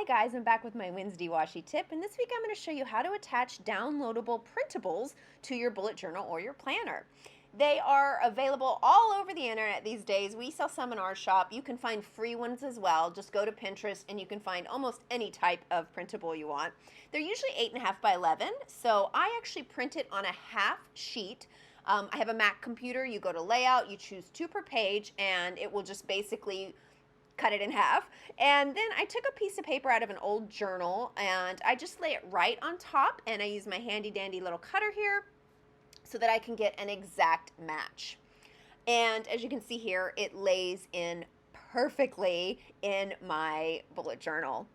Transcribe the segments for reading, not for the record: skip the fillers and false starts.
Hi guys, I'm back with my Wednesday Washi Tip, and this week I'm going to show you how to attach downloadable printables to your bullet journal or your planner. They are available all over the internet these days. We sell some in our shop. You can find free ones as well. Just go to Pinterest and you can find almost any type of printable you want. They're usually 8.5 by 11, so I actually print it on a half sheet. I have a Mac computer. You go to layout, you choose 2 per page, and it will just basically cut it in half. And then I took a piece of paper out of an old journal and I just lay it right on top, and I use my handy dandy little cutter here so that I can get an exact match. And as you can see here, it lays in perfectly in my bullet journal.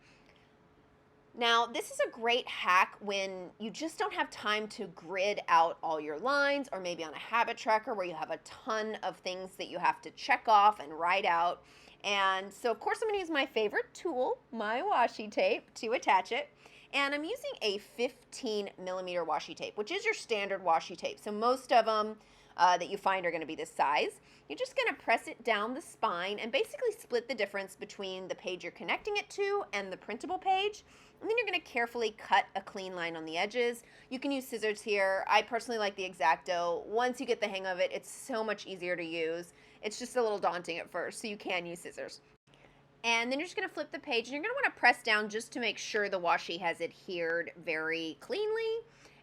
Now, this is a great hack when you just don't have time to grid out all your lines, or maybe on a habit tracker where you have a ton of things that you have to check off and write out. And so, of course, I'm going to use my favorite tool, my washi tape, to attach it. And I'm using a 15mm washi tape, which is your standard washi tape. So most of them that you find are going to be this size. You're just going to press it down the spine and basically split the difference between the page you're connecting it to and the printable page. And then you're going to carefully cut a clean line on the edges. You can use scissors here. I personally like the X-Acto. Once you get the hang of it, it's so much easier to use. It's just a little daunting at first, so you can use scissors. And then you're just going to flip the page, and you're going to want to press down just to make sure the washi has adhered very cleanly.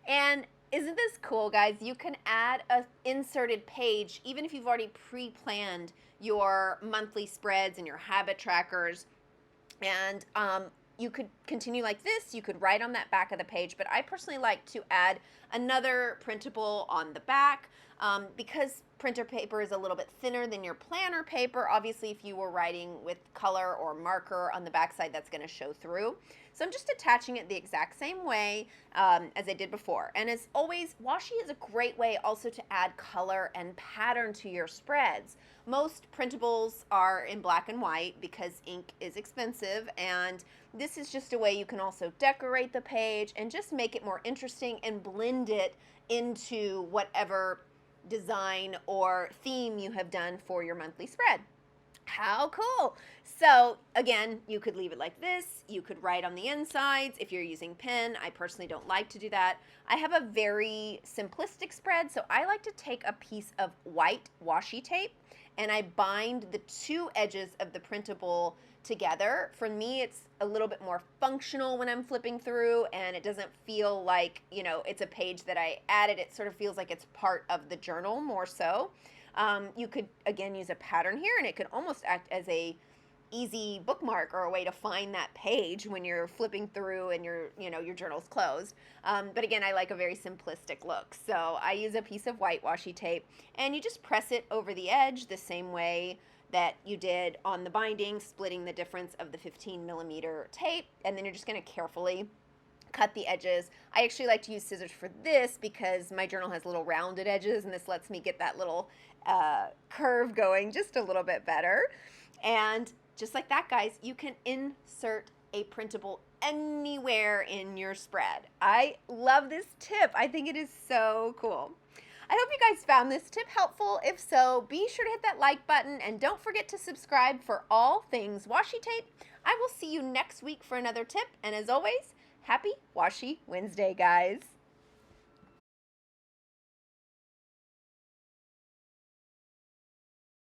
And isn't this cool, guys? You can add an inserted page even if you've already pre-planned your monthly spreads and your habit trackers. And you could continue like this. You could write on that back of the page, but I personally like to add another printable on the back because printer paper is a little bit thinner than your planner paper. Obviously, if you were writing with color or marker on the back side, that's going to show through. So I'm just attaching it the exact same way as I did before. And as always, washi is a great way also to add color and pattern to your spreads. Most printables are in black and white because ink is expensive, and this is just a way you can also decorate the page and just make it more interesting and blend it into whatever design or theme you have done for your monthly spread. How cool! So again, you could leave it like this. You could write on the insides if you're using pen. I personally don't like to do that. I have a very simplistic spread, so I like to take a piece of white washi tape and I bind the 2 edges of the printable together. For me, it's a little bit more functional when I'm flipping through, and it doesn't feel like, you know, it's a page that I added. It sort of feels like it's part of the journal more so. You could, again, use a pattern here, and it could almost act as a easy bookmark or a way to find that page when you're flipping through and your journal's closed. But again, I like a very simplistic look. So I use a piece of white washi tape, and you just press it over the edge the same way that you did on the binding, splitting the difference of the 15mm tape, and then you're just going to carefully cut the edges. I actually like to use scissors for this because my journal has little rounded edges, and this lets me get that little curve going just a little bit better. And just like that, guys, you can insert a printable anywhere in your spread. I love this tip. I think it is so cool. I hope you guys found this tip helpful. If so, be sure to hit that like button and don't forget to subscribe for all things washi tape. I will see you next week for another tip, and as always, happy Washi Wednesday, guys.